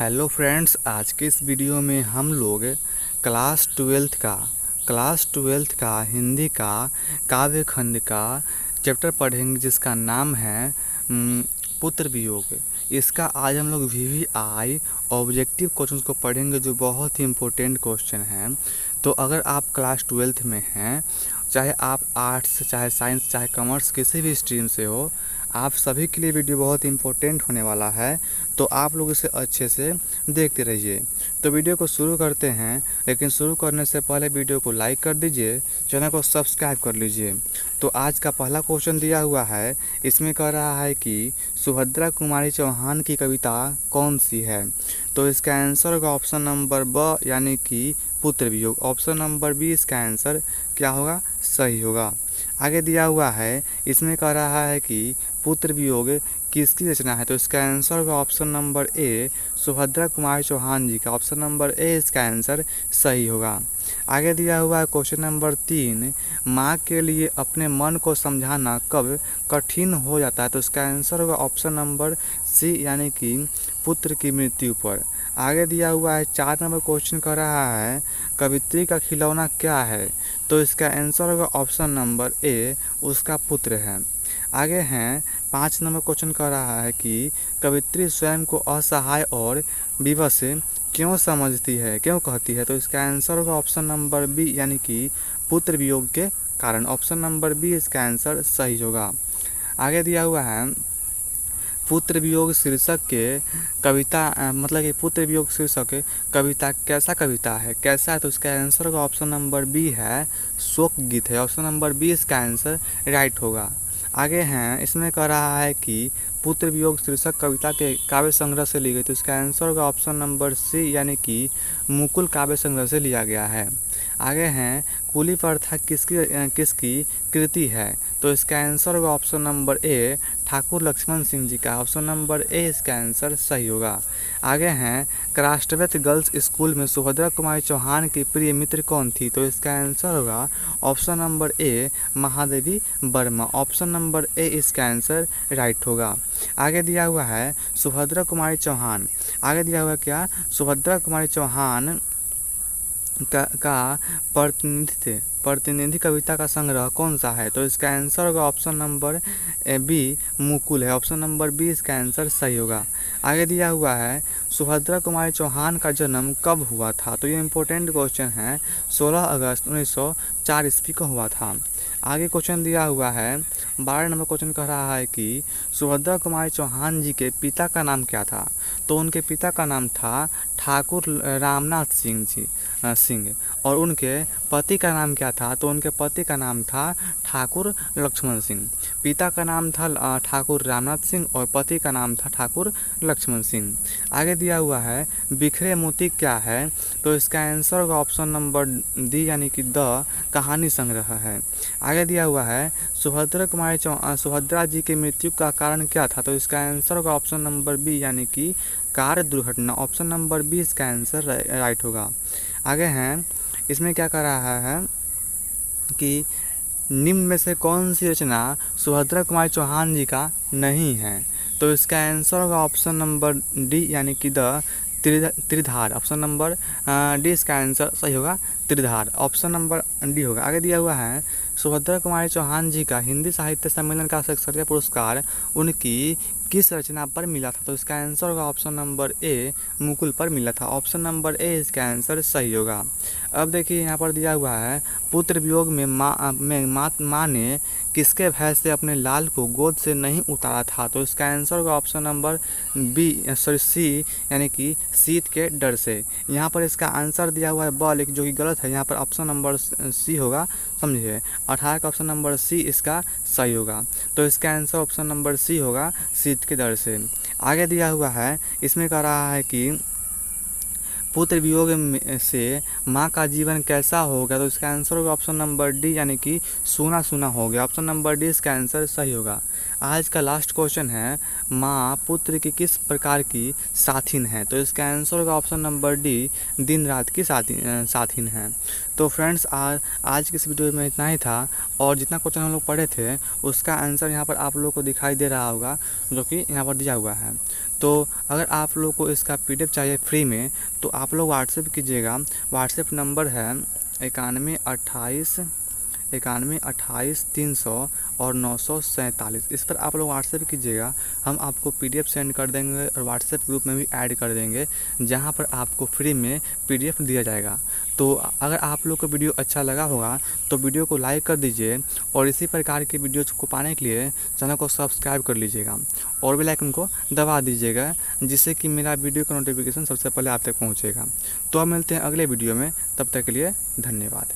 Hello friends, आज के इस वीडियो में हम लोग क्लास ट्वेल्थ का हिंदी का काव्य खंड का चैप्टर पढ़ेंगे जिसका नाम है पुत्र वियोग। इसका आज हम लोग VVI ऑब्जेक्टिव क्वेश्चंस को पढ़ेंगे जो बहुत ही इम्पोर्टेंट क्वेश्चन हैं। तो अगर आप क्लास ट्वेल्थ में हैं, चाहे आप आर्ट्स, चाहे साइंस, चाहे कॉमर्स, किसी भी स्ट्रीम से हो, आप सभी के लिए वीडियो बहुत इंपॉर्टेंट होने वाला है। तो आप लोग इसे अच्छे से देखते रहिए। तो वीडियो को शुरू करते हैं, लेकिन शुरू करने से पहले वीडियो को लाइक कर दीजिए, चैनल को सब्सक्राइब कर लीजिए। तो आज का पहला क्वेश्चन दिया हुआ है, इसमें कह रहा है कि सुभद्रा कुमारी चौहान की कविता कौन सी है। तो इसका आंसर होगा ऑप्शन नंबर ब, यानी कि पुत्र वियोग। ऑप्शन नंबर बी इसका आंसर क्या होगा, सही होगा। आगे दिया हुआ है, इसमें कह रहा है कि पुत्र वियोग किसकी रचना है। तो इसका आंसर होगा ऑप्शन नंबर ए, सुभद्रा कुमारी चौहान जी का। ऑप्शन नंबर ए इसका आंसर सही होगा। आगे दिया हुआ है क्वेश्चन नंबर 3, माँ के लिए अपने मन को समझाना कब कठिन हो जाता है। तो इसका आंसर होगा ऑप्शन नंबर सी, यानी कि पुत्र की मृत्यु पर। आगे दिया हुआ है 4 नंबर क्वेश्चन कर रहा है, कवित्री का खिलौना क्या है। तो इसका आंसर होगा ऑप्शन नंबर ए, उसका पुत्र है। आगे हैं 5 नंबर क्वेश्चन कर रहा है कि कवित्री स्वयं को असहाय और विवश क्यों समझती है, क्यों कहती है। तो इसका आंसर होगा ऑप्शन नंबर बी, यानी कि पुत्र वियोग के कारण। ऑप्शन नंबर बी इसका आंसर सही होगा। आगे दिया हुआ है, पुत्र वियोग शीर्षक के कविता मतलब कि पुत्र वियोग शीर्षक के कविता कैसा कविता है, कैसा है। तो इसका आंसर होगा ऑप्शन नंबर बी है, शोक गीत है। ऑप्शन नंबर बी इसका आंसर राइट होगा। आगे हैं, इसमें कह रहा है कि पुत्र वियोग शीर्षक कविता के काव्य संग्रह से ली गई। तो इसका आंसर होगा ऑप्शन नंबर सी, यानी कि मुकुल काव्य संग्रह से लिया गया है। आगे हैं, कुली प्रथा किसकी कृति है। तो इसका आंसर होगा option number A, Thakur Laxman Singh ji का। ऑप्शन नंबर ए इसका आंसर सही होगा। आगे हैं, राष्ट्रवत गर्ल्स स्कूल में सुभद्रा कुमारी चौहान की प्रिय मित्र कौन थी। तो इसका आंसर होगा ऑप्शन नंबर ए, महादेवी वर्मा। ऑप्शन नंबर ए इसका आंसर राइट होगा। आगे दिया हुआ है, सुभद्रा कुमारी चौहान, आगे दिया हुआ क्या, सुभद्रा कुमारी चौहान का प्रतिनिधि कविता का संग्रह कौन सा है। तो इसका आंसर होगा ऑप्शन नंबर बी, मुकुल है। ऑप्शन नंबर बी इसका आंसर सही होगा। आगे दिया हुआ है, सुभद्रा कुमारी चौहान का जन्म कब हुआ था। तो ये इंपॉर्टेंट क्वेश्चन है, 16 अगस्त 1904 ईस्वी को हुआ था। आगे क्वेश्चन दिया हुआ है, 12 नंबर क्वेश्चन कह रहा है कि सुभद्रा कुमारी चौहान जी के पिता का नाम क्या था। तो उनके पिता का नाम था ठाकुर रामनाथ सिंह और उनके पति का नाम क्या था। तो उनके पति का नाम था ठाकुर लक्ष्मण सिंह। पिता का नाम था ठाकुर रामनाथ सिंह और पति का नाम था ठाकुर लक्ष्मण सिंह। आगे दिया हुआ है, बिखरे मोती क्या है। तो इसका आंसर होगा ऑप्शन नंबर डी, यानी कि द कहानी संग्रह है। आगे दिया हुआ है, सुभद्रा जी की मृत्यु का कारण क्या था। तो इसका आंसर होगा ऑप्शन नंबर बी, यानी कि कार दुर्घटना। ऑप्शन नंबर बी इसका आंसर राइट होगा। आगे हैं, इसमें क्या कर रहा है कि निम्न में से कौन सी रचना सुभद्रा कुमारी चौहान जी का नहीं है। तो इसका आंसर होगा ऑप्शन नंबर डी, यानी कि द त्रिधार। ऑप्शन नंबर डी इसका आंसर सही होगा, त्रिधार। ऑप्शन नंबर डी होगा। आगे दिया हुआ है, सुभद्रा कुमारी चौहान जी का हिंदी साहित्य सम्मेलन का साक्षरता पुरस्कार उनकी किस रचना पर मिला था। तो इसका आंसर होगा ऑप्शन नंबर ए, मुकुल पर मिला था। ऑप्शन नंबर ए इसका आंसर सही होगा। अब देखिए यहाँ पर दिया हुआ है, पुत्र वियोग में माँ ने किसके भय से अपने लाल को गोद से नहीं उतारा था। तो इसका आंसर होगा ऑप्शन नंबर सी, यानी कि शीत के डर से। यहाँ पर इसका आंसर दिया हुआ है ब, लेकिन जो कि गलत है। यहाँ पर ऑप्शन नंबर सी होगा, समझिए। 18 का ऑप्शन नंबर सी इसका सही होगा। तो इसका आंसर ऑप्शन नंबर सी होगा, शीत के डर से। आगे दिया हुआ है, इसमें कह रहा है कि पुत्र वियोग में से माँ का जीवन कैसा होगा, तो इसका आंसर होगा ऑप्शन नंबर डी, यानी कि सूना सूना हो गया। ऑप्शन नंबर डी इसका आंसर सही होगा। आज का लास्ट क्वेश्चन है, माँ पुत्र की किस प्रकार की साथिन है, तो इसका आंसर होगा ऑप्शन नंबर डी, दिन रात की साथिन है। तो फ्रेंड्स, आज की इस वीडियो में इतना ही था, और जितना क्वेश्चन हम लोग पढ़े थे उसका आंसर यहाँ पर आप लोगों को दिखाई दे रहा होगा, जो कि यहाँ पर दिया हुआ है। तो अगर आप लोग को इसका PDF चाहिए फ्री में, तो आप लोग व्हाट्सएप कीजिएगा। व्हाट्सएप नंबर है 9128 और 947। इस पर आप लोग व्हाट्सएप कीजिएगा, हम आपको PDF सेंड कर देंगे और व्हाट्सएप ग्रुप में भी ऐड कर देंगे, जहां पर आपको फ्री में PDF दिया जाएगा। तो अगर आप लोग को वीडियो अच्छा लगा होगा तो वीडियो को लाइक कर दीजिए, और इसी प्रकार की वीडियोज़ को पाने के लिए चैनल को सब्सक्राइब कर लीजिएगा और बेल आइकन को दबा दीजिएगा, जिससे कि मेरा वीडियो का नोटिफिकेशन सबसे पहले आप तक पहुँचेगा। तो अब मिलते हैं अगले वीडियो में, तब तक के लिए धन्यवाद।